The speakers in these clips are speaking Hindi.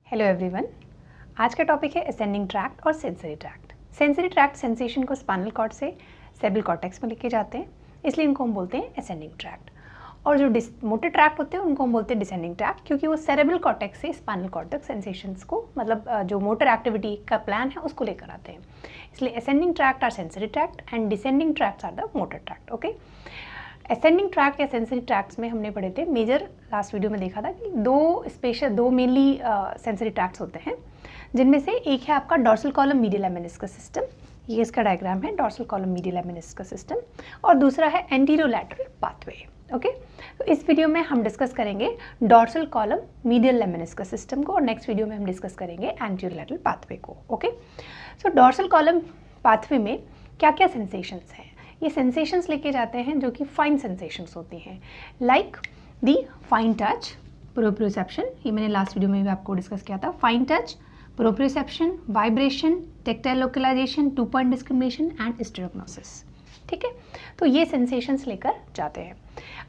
Hello everyone. आज का टॉपिक है असेंडिंग ट्रैक्ट और sensory tract. Sensory tract sensation को स्पाइनल कॉर्ड से सेरेब्रल कॉर्टेक्स में लेके जाते हैं, इसलिए इनको हम बोलते हैं असेंडिंग ट्रैक्ट। और जो मोटे ट्रैक्ट होते हैं उनको हम बोलते हैं डिसेंडिंग ट्रैक्ट, क्योंकि वो सेरेब्रल कॉर्टेक्स से स्पाइनल कॉर्ड तक सेंसेशंस को, मतलब जो मोटर एक्टिविटी का प्लान है उसको लेकर आते हैं। इसलिए ascending tract are sensory tract and descending tracts are the motor tract. Okay, ascending tract या सेंसरी ट्रैक्ट्स में हमने पढ़े थे मेजर, लास्ट वीडियो में देखा था कि दो मेनली सेंसरी ट्रैक्ट्स होते हैं, जिनमें से एक है आपका dorsal column medial lemniscus system, ये इसका डायग्राम है, dorsal column medial lemniscus system, और दूसरा है एंटीरियो लैटरल पाथवे। ओके, तो इस वीडियो में हम डिस्कस करेंगे dorsal column medial lemniscus system को, और नेक्स्ट वीडियो में हम डिस्कस करेंगे एंटीरियो लैटरल पाथवे को। ओके, सो डॉर्सल कॉलम पाथवे में क्या क्या सेंसेशंस हैं? ये सेंसेशंस लेके जाते हैं जो कि फाइन सेंसेशंस होती हैं, like the fine touch, proprioception, ये मैंने लास्ट वीडियो में भी आपको डिस्कस किया था। Fine touch, proprioception, vibration, tactile localisation, 2 point discrimination and stereognosis. ठीक है, तो ये सेंसेशंस लेकर जाते हैं।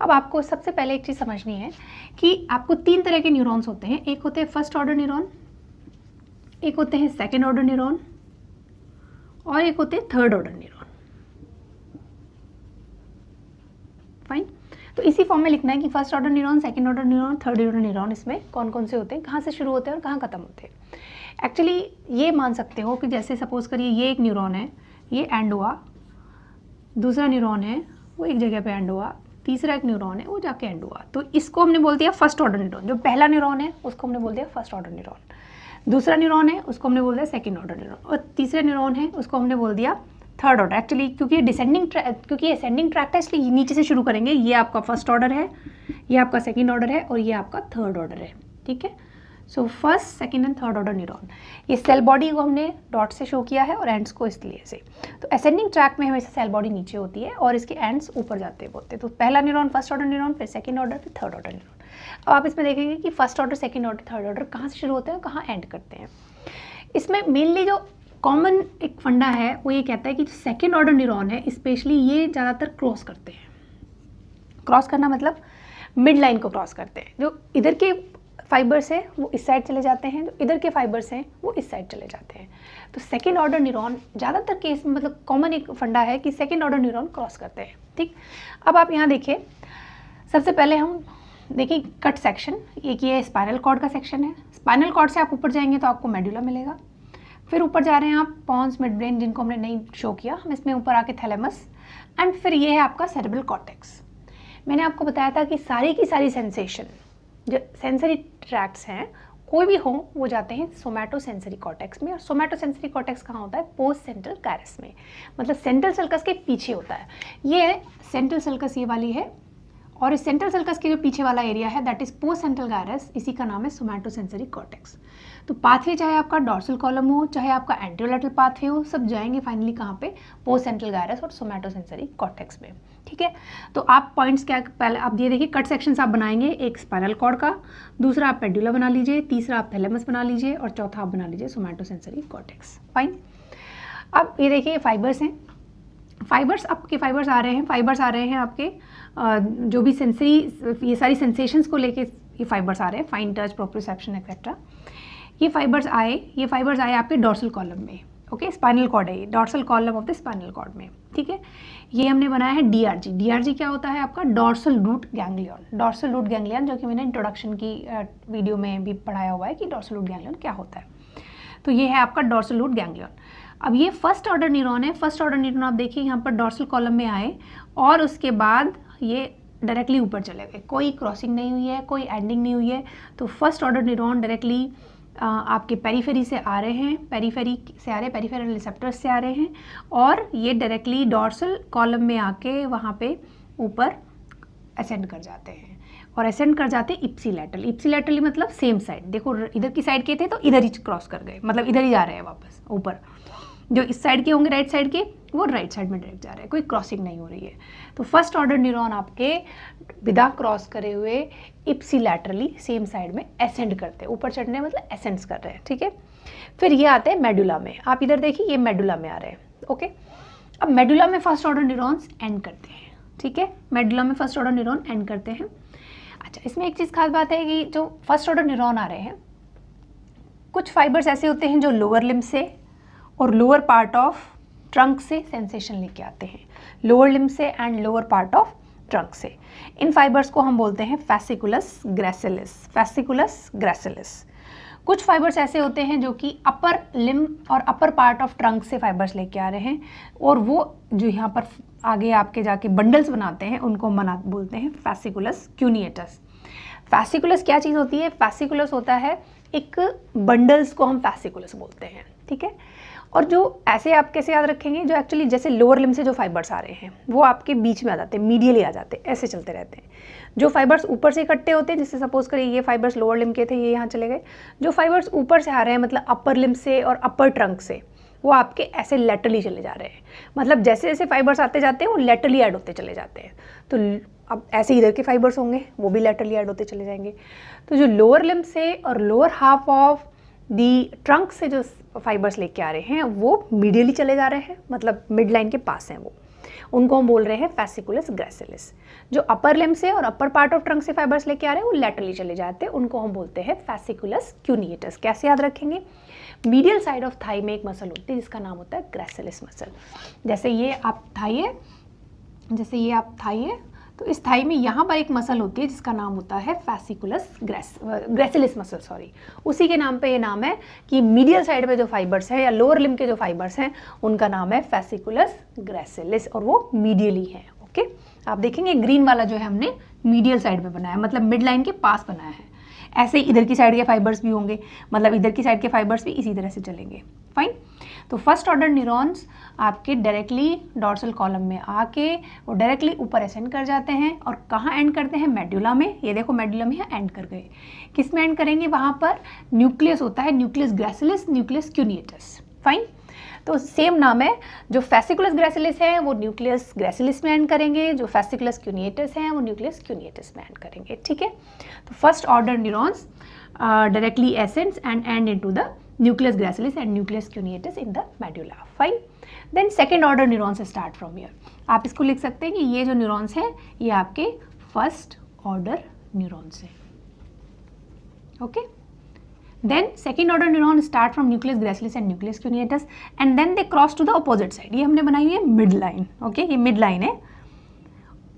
अब आपको सबसे पहले एक चीज़ समझनी है कि आपको 3 तरह के न्यूरॉन्स होते हैं। एक होते हैं फर्स्ट ऑर्डर न्यूरॉन, एक होते हैं सेकेंड ऑर्डर न्यूरॉन, और एक होते हैं थर्ड ऑर्डर न्यूरॉन। फाइन, तो इसी फॉर्म में लिखना है कि first order neuron, second order neuron, third order neuron, इसमें कौन कौन से होते हैं, कहाँ से शुरू होते हैं और कहाँ खत्म होते हैं। एक्चुअली ये मान सकते हो कि जैसे सपोज करिए ये एक न्यूरॉन है, ये एंड हुआ, दूसरा न्यूरॉन है वो एक जगह पे एंड हुआ, तीसरा एक न्यूरॉन है वो जाके एंड हुआ, तो इसको हमने बोल दिया फर्स्ट ऑर्डर न्यूरॉन। जो पहला न्यूरॉन है उसको हमने बोल दिया फर्स्ट ऑर्डर न्यूरॉन, दूसरा न्यूरॉन है उसको हमने बोल दिया सेकेंड ऑर्डर न्यूरॉन, और तीसरा न्यूरॉन है उसको हमने बोल दिया थर्ड ऑर्डर। एक्चुअली क्योंकि ये असेंडिंग ट्रैक्ट है, इसलिए नीचे से शुरू करेंगे। ये आपका फर्स्ट ऑर्डर है, ये आपका सेकंड ऑर्डर है, और ये आपका थर्ड ऑर्डर है। ठीक है, so first, second and third order neuron. ये सेल बॉडी को हमने डॉट से शो किया है और एंड्स को इसलिए से। तो असेंडिंग ट्रैक्ट में हमेशा सेल बॉडी नीचे होती है और इसके एंड्स ऊपर जाते होते हैं। तो पहला न्यूरॉन फर्स्ट ऑर्डर न्यूरॉन, फिर सेकंड ऑर्डर, फिर थर्ड ऑर्डर न्यूरॉन। अब आप इसमें देखेंगे कि first order, second order, third order कहाँ से शुरू होते हैं, कहाँ एंड करते हैं। इसमें मेनली जो कॉमन एक फंडा है वो ये कहता है कि सेकेंड ऑर्डर न्यूरॉन है, स्पेशली ये ज़्यादातर क्रॉस करते हैं। क्रॉस करना मतलब मिड लाइन को क्रॉस करते हैं। जो इधर के फाइबर्स हैं वो इस साइड चले जाते हैं, जो इधर के फाइबर्स हैं वो इस साइड चले जाते हैं। तो सेकेंड ऑर्डर न्यूरॉन ज़्यादातर केस में, मतलब कॉमन एक फंडा है कि सेकेंड ऑर्डर न्यूरॉन क्रॉस करते हैं। ठीक, अब आप यहाँ देखिए, सबसे पहले हम देखिए कट सेक्शन। एक ये स्पाइनल कॉर्ड का सेक्शन है। स्पाइनल कॉर्ड से आप ऊपर जाएंगे तो आपको मेडुला मिलेगा। फिर ऊपर जा रहे हैं आप पॉन्स, मिड ब्रेन, जिनको हमने नहीं शो किया, हम इसमें ऊपर आके थैलेमस, एंड फिर ये है आपका सेरेब्रल कॉर्टेक्स। मैंने आपको बताया था कि सारी की सारी सेंसेशन जो सेंसरी ट्रैक्ट्स हैं कोई भी हो वो जाते हैं सोमैटो सेंसरी कॉर्टेक्स में। और सोमैटो सेंसरी कॉर्टेक्स कहाँ होता है? पोस्ट सेंट्रल गायरस में, मतलब सेंट्रल सल्कस के पीछे होता है। ये सेंट्रल सल्कस ये वाली है, और इस सेंट्रल सल्कस के जो पीछे वाला एरिया है that is post central gyrus, इसी का नाम है सोमैटो सेंसरी कॉर्टेक्स। तो पाथवे चाहे आपका डॉर्सल कॉलम हो, चाहे आपका एंटेरोलैटरल पाथवे हो, सब जाएंगे फाइनली कहाँ पे? पोस्ट सेंट्रल गायरस और सोमैटो सेंसरी कॉर्टेक्स में। ठीक है, तो आप पॉइंट्स क्या, पहले आप ये देखिए कट सेक्शंस आप बनाएंगे, एक स्पाइनल कॉर्ड का, दूसरा आप पेड्यूला बना लीजिए, तीसरा आप थैलेमस बना लीजिए, और चौथा आप बना लीजिए सोमैटो सेंसरी कॉर्टेक्स। फाइन, अब ये देखिए फाइबर्स हैं, फाइबर्स आपके फाइबर्स आ रहे हैं, फाइबर्स आ रहे हैं आपके जो भी सेंसरी, ये सारी सेंसेशंस को लेके ये फाइबर्स आ रहे हैं, फाइन टच, प्रोप्रियोसेप्शन एक्सेट्रा। ये फाइबर्स आए आपके डॉर्सल कॉलम में। ओके, स्पाइनल कॉर्ड है ये, dorsal column of the spinal cord में। ठीक है, ये हमने बनाया है डीआरजी। डीआरजी क्या होता है आपका? Dorsal root ganglion. Dorsal root ganglion, जो कि मैंने इंट्रोडक्शन की वीडियो में भी पढ़ाया हुआ है कि डॉर्सल रूट गैंग्लियन क्या होता है। तो ये है आपका डॉर्सल रूट गैंग्लियन। अब ये फर्स्ट ऑर्डर न्यूरॉन है। फर्स्ट ऑर्डर न्यूरॉन आप देखिए यहाँ पर डॉर्सल कॉलम में आए और उसके बाद ये डायरेक्टली ऊपर चले गए, कोई क्रॉसिंग नहीं हुई है, कोई एंडिंग नहीं हुई है। तो फर्स्ट ऑर्डर न्यूरॉन डायरेक्टली आपके पेरीफेरी से आ रहे हैं, पेरीफेरल रिसेप्टर्स से आ रहे हैं, और ये डायरेक्टली डॉर्सल कॉलम में आके वहाँ पे ऊपर असेंड कर जाते हैं, और असेंड कर जाते हैं इप्सीलैटरल। इप्सीलैटरली मतलब सेम साइड, देखो इधर की साइड के थे तो इधर ही क्रॉस कर गए, मतलब इधर ही जा रहे हैं वापस ऊपर। जो इस साइड के होंगे राइट साइड के, वो राइट साइड में डायरेक्ट जा रहे हैं, कोई क्रॉसिंग नहीं हो रही है। तो फर्स्ट ऑर्डर न्यूरॉन आपके बिना क्रॉस करे हुए इप्सीलैटरली सेम साइड में असेंड करते हैं, ऊपर चढ़ने मतलब असेंड्स कर रहे हैं। ठीक है, फिर ये आते हैं मेडुला में। आप इधर देखिए ये मेडुला में आ रहे हैं। ओके, अब मेडुला में फर्स्ट ऑर्डर न्यूरॉन्स एंड करते हैं। ठीक है, मेडुला में फर्स्ट ऑर्डर न्यूरॉन एंड करते हैं। अच्छा, इसमें एक चीज़ खास बात है कि जो फर्स्ट ऑर्डर न्यूरॉन आ रहे हैं कुछ फाइबर्स ऐसे होते हैं जो लोअर लिम्ब से और लोअर पार्ट ऑफ ट्रंक से सेंसेशन लेके आते हैं, लोअर लिम्ब से and lower part of trunk से। इन फाइबर्स को हम बोलते हैं फैसिकुलस ग्रेसिलिस, फैसिकुलस ग्रेसिलिस। कुछ फाइबर्स ऐसे होते हैं जो कि अपर लिम्ब और अपर पार्ट ऑफ ट्रंक से फाइबर्स लेके आ रहे हैं और वो जो यहाँ पर आगे आपके जाके बंडल्स बनाते हैं उनको बोलते हैं फैसिकुलस क्यूनिएटस। फैसिकुलस क्या चीज़ होती है? फैसिकुलस होता है एक बंडल्स को हम फैसिकुलस बोलते हैं, ठीक है। और जो ऐसे आप कैसे याद रखेंगे, जो एक्चुअली जैसे लोअर लिम्ब से जो फाइबर्स आ रहे हैं वो आपके बीच में आ जाते हैं, मीडियली आ जाते हैं, ऐसे चलते रहते हैं। जो फाइबर्स ऊपर से इकट्ठे होते हैं, जैसे सपोज करिए ये फाइबर्स लोअर लिम्ब के थे, ये यहाँ चले गए। जो फाइबर्स ऊपर से आ रहे हैं मतलब अपर लिम्ब से और अपर ट्रंक से, वो आपके ऐसे लेटरली चले जा रहे हैं। मतलब जैसे जैसे फाइबर्स आते जाते हैं वो लेटरली ऐड होते चले जाते हैं। तो अब ऐसे इधर के फाइबर्स होंगे वो भी लेटरली ऐड होते चले जाएंगे। तो जो लोअर लिम्ब से और lower half of the trunk से जो फाइबर्स लेके आ रहे हैं वो मीडियली चले जा रहे हैं, मतलब मिड लाइन के पास हैं वो, उनको हम बोल रहे हैं फैसिकुलस ग्रेसिलिस। जो अपर लिम्ब से और अपर पार्ट ऑफ ट्रंक से फाइबर्स लेके आ रहे हैं वो लेटरली चले जाते हैं, उनको हम बोलते हैं फैसिकुलस क्यूनिएटस। कैसे याद रखेंगे? मीडियल साइड ऑफ थाई में एक मसल होती है जिसका नाम होता है ग्रेसिलिस मसल। जैसे ये आप थाई है, जैसे ये आप थाई है, तो इस थाई में यहाँ पर एक मसल होती है जिसका नाम होता है फैसिकुलस ग्रेसिलिस मसल, सॉरी। उसी के नाम पे ये नाम है कि मीडियल साइड पे जो फाइबर्स हैं या लोअर लिम्ब के जो फाइबर्स हैं उनका नाम है फैसिकुलस ग्रेसिलिस और वो मीडियली है। ओके, आप देखेंगे ग्रीन वाला जो है हमने मीडियल साइड पे बनाया, मतलब मिड लाइन के पास बनाया है। ऐसे ही इधर की साइड के फाइबर्स भी होंगे, मतलब इधर की साइड के फाइबर्स भी इसी तरह से चलेंगे। फाइन। तो फर्स्ट ऑर्डर न्यूरॉन्स आपके डायरेक्टली डॉर्सल कॉलम में आके वो डायरेक्टली ऊपर असेंड कर जाते हैं और कहाँ एंड करते हैं? मेडुला में। ये देखो मेडुला में यहाँ एंड कर गए। किस में एंड करेंगे? वहाँ पर न्यूक्लियस होता है, न्यूक्लियस ग्रेसिलिस, न्यूक्लियस क्यूनिएटस। फाइन। तो सेम नाम है, जो फैसिकुलस ग्रेसिलिस है वो न्यूक्लियस ग्रेसिलिस में एंड करेंगे, जो फैसिकुलस क्यूनिएटस है वो न्यूक्लियस क्यूनिएटस में एंड करेंगे, ठीक है। तो first order neurons directly ascends and end into the nucleus gracilis and nucleus cuneatus in the medulla. Fine. Then second order neurons start from here. आप इसको लिख सकते हैं कि ये जो न्यूरॉन्स हैं ये आपके फर्स्ट ऑर्डर न्यूरॉन्स हैं। Okay. Then second order neuron start from nucleus gracilis and nucleus cuneatus and then they cross to the opposite side. ये हमने बनाई हुई है मिड लाइन। ओके, ये मिड लाइन है,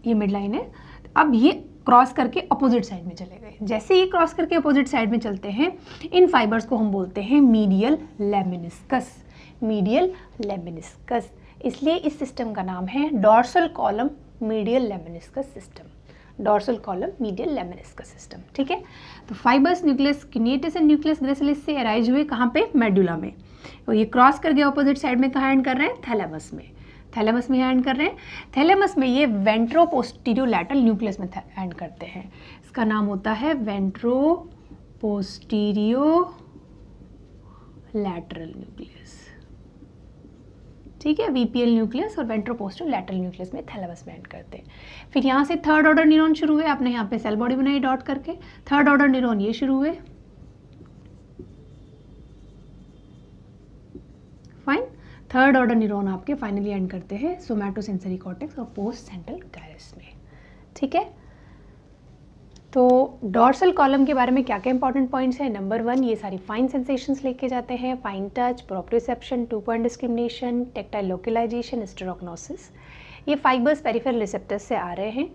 ये मिड लाइन है। अब ये क्रॉस करके अपोजिट साइड में चले गए। जैसे ये क्रॉस करके अपोजिट साइड में चलते हैं, इन फाइबर्स को हम बोलते हैं मीडियल लेमिनिस्कस, मीडियल लेमिनिस्कस। इसलिए इस सिस्टम का नाम है dorsal column medial lemniscus system, dorsal column medial lemniscus system, ठीक है। तो fibres nucleus cuneatus and nucleus gracilis से अराइज हुए कहाँ पे? मेडुला में। और ये क्रॉस करके अपोजिट साइड में कहाँ एंड कर रहे हैं? थैलेमस में। थैलेमस में एंड कर रहे हैं। थैलेमस में ये वेंट्रोपोस्टीरियो लैटरल न्यूक्लियस में एंड करते हैं। इसका नाम होता है वेंट्रोपोस्टीरियो लैटरल न्यूक्लियस, ठीक है। वीपीएल न्यूक्लियस और वेंट्रोपोस्टीरियो लैटरल न्यूक्लियस में थैलेमस में एंड करते हैं। फिर यहाँ से थर्ड ऑर्डर न्यूरॉन शुरू हुए। आपने यहाँ पे सेल बॉडी बनाई डॉट करके। थर्ड ऑर्डर न्यूरॉन ये शुरू हुए। फाइन। थर्ड ऑर्डर न्यूरॉन आपके फाइनली एंड करते हैं सोमैटोसेंसरी कॉर्टेक्स और पोस्ट सेंट्रल गायरस में, ठीक है। तो डॉर्सल कॉलम के बारे में क्या क्या इंपॉर्टेंट पॉइंट्स हैं? नंबर 1, ये सारी फाइन सेंसेशंस लेके जाते हैं, fine touch, proprioception, 2 point discrimination, tactile localisation, stereognosis. ये फाइबर्स पेरिफेरल रिसेप्टर्स से आ रहे हैं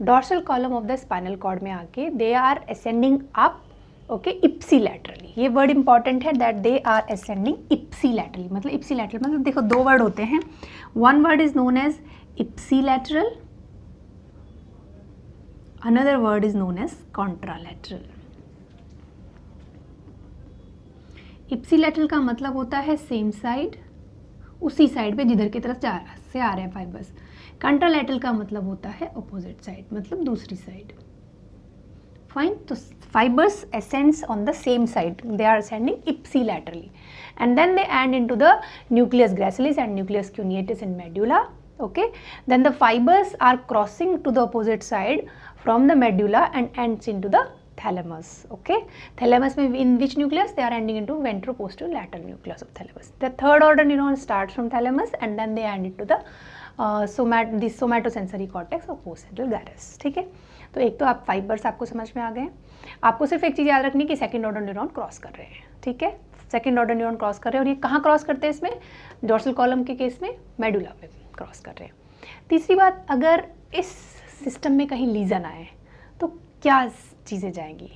dorsal column of the spinal cord में आके, they are ascending up, okay, ipsilaterally. ये वर्ड इंपॉर्टेंट है that they are ascending ipsilaterally. मतलब इप्सीलैटरल मतलब देखो 2 वर्ड होते हैं। One word is known as ipsilateral, another word is known as contralateral. Ipsilateral का मतलब होता है सेम साइड, उसी साइड पे जिधर की तरफ से आ रहे हैं फाइबर्स। कॉन्ट्रालैटरल का मतलब होता है अपोजिट साइड, मतलब दूसरी साइड। फाइन। तो fibers ascends on the same side, they are ascending ipsilaterally and then they end into the nucleus gracilis and nucleus cuneatus in medulla. Okay, then the fibers are crossing to the opposite side from the medulla and ends into the thalamus. Okay, thalamus में in which nucleus? They are ending into ventroposterior lateral nucleus of thalamus. The third order neuron starts from thalamus and then they end into the somatosensory cortex और पोस्ट सेंट्रल गायरस, ठीक है। तो एक तो आप फाइबर्स आपको समझ में आ गए। आपको सिर्फ एक चीज़ याद रखनी कि सेकंड ऑर्डर न्यूरॉन क्रॉस कर रहे हैं, ठीक है, सेकेंड ऑर्डर न्यूरॉन क्रॉस कर रहे हैं और ये कहाँ क्रॉस करते हैं इसमें, डोर्सल कॉलम के केस में मेडुला पे क्रॉस कर रहे हैं। तीसरी बात, अगर इस सिस्टम में कहीं लीजन आए तो क्या चीज़ें जाएंगी,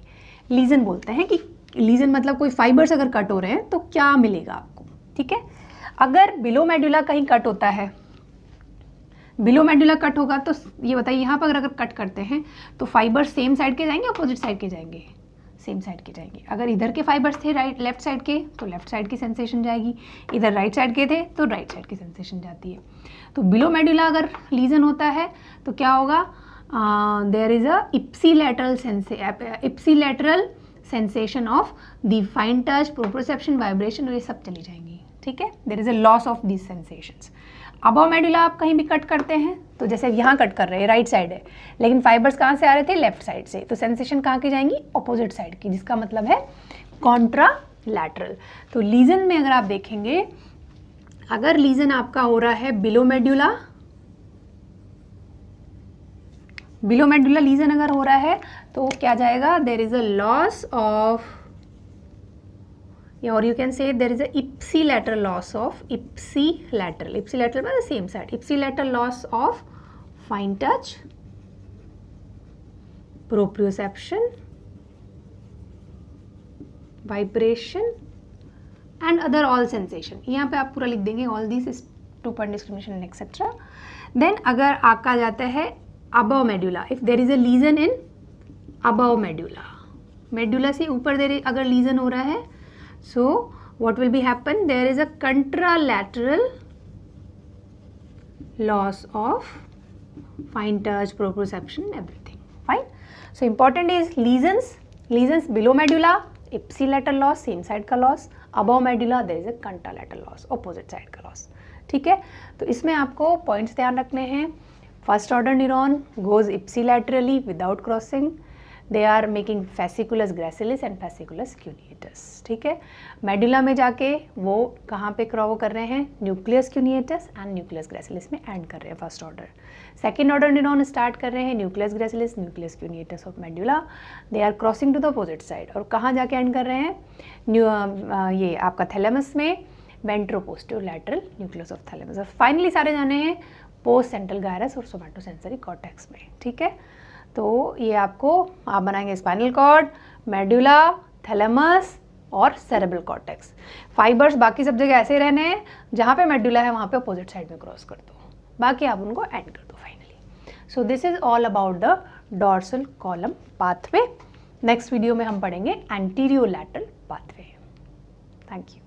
लीजन बोलते हैं कि लीजन मतलब कोई फाइबर्स अगर कट हो रहे हैं तो क्या मिलेगा आपको, ठीक है। अगर बिलो मेडुला कहीं कट होता है, बिलो मेडुला कट होगा तो ये बताइए यहाँ पर अगर कट करते हैं तो फाइबर्स सेम साइड के जाएंगे अपोजिट साइड के जाएंगे, सेम साइड के जाएंगे। अगर इधर के फाइबर्स थे राइट लेफ्ट साइड के तो लेफ्ट साइड की सेंसेशन जाएगी, इधर राइट साइड के थे तो राइट साइड की सेंसेशन जाती है। तो बिलो मेडुला अगर लीजन होता है तो क्या होगा, there is a ipsilateral sensation of the fine touch, proprioception, vibration और ये सब चली जाएंगी, ठीक है। There is a loss of these sensations. Above medulla आप कहीं भी कट करते हैं तो जैसे यहाँ कट कर रहे हैं, राइट साइड है, लेकिन फाइबर्स कहाँ से आ रहे थे, लेफ्ट साइड से, तो सेंसेशन कहाँ की जाएंगी, अपोजिट साइड की, जिसका मतलब है कॉन्ट्रालैटरल। तो लीजन में अगर आप देखेंगे, अगर लीजन आपका हो रहा है बिलो मेडुला लीजन अगर हो रहा है तो क्या जाएगा, there is a loss of, or you can say there is a ipsilateral loss of ipsilateral by the same side, ipsilateral loss of fine touch, proprioception, vibration and other all sensation। यहाँ पे आप पूरा लिख देंगे all these is two point discrimination and etc। then अगर आपका जाता है above medulla, if there is a lesion in above medulla से ऊपर देर अगर लीजन हो रहा है, so what will be happen, there is a contralateral loss of fine touch, proprioception, everything fine। so important is lesions below medulla, ipsilateral loss, same side का loss, above medulla there is a contralateral loss, opposite side का loss, ठीक है। तो इसमें आपको पॉइंट्स ध्यान रखने हैं। First order neuron goes ipsilaterally without crossing, they are making fasciculus gracilis and fasciculus cuneatus, ठीक है। मेडुला में जाके वो कहाँ पे क्रॉव कर रहे हैं, nucleus cuneatus and nucleus gracilis में एंड कर रहे हैं first order. Second order neuron start कर रहे हैं nucleus gracilis, nucleus cuneatus of medulla, they are crossing to the opposite side, और कहाँ जाके एंड कर रहे हैं, ये आपका थैलेमस में, वेंट्रोपोस्टियोलैटरल न्यूक्लियस ऑफ थैलेमस, और फाइनली सारे जाने हैं पोस्ट सेंट्रल गायरस और सोमैटोसेंसरी कॉर्टेक्स में, ठीक है। तो ये आपको आप बनाएंगे स्पाइनल कॉर्ड, मेडुला, थैलेमस और सेरेब्रल कॉर्टेक्स। फाइबर्स बाकी सब जगह ऐसे रहने हैं, जहाँ पे मेडुला है वहाँ पे अपोजिट साइड में क्रॉस कर दो, बाकी आप उनको एंड कर दो finally. So this is all about the dorsal column pathway. Next video में हम पढ़ेंगे एंटीरियो लैटरल पाथवे। Thank you.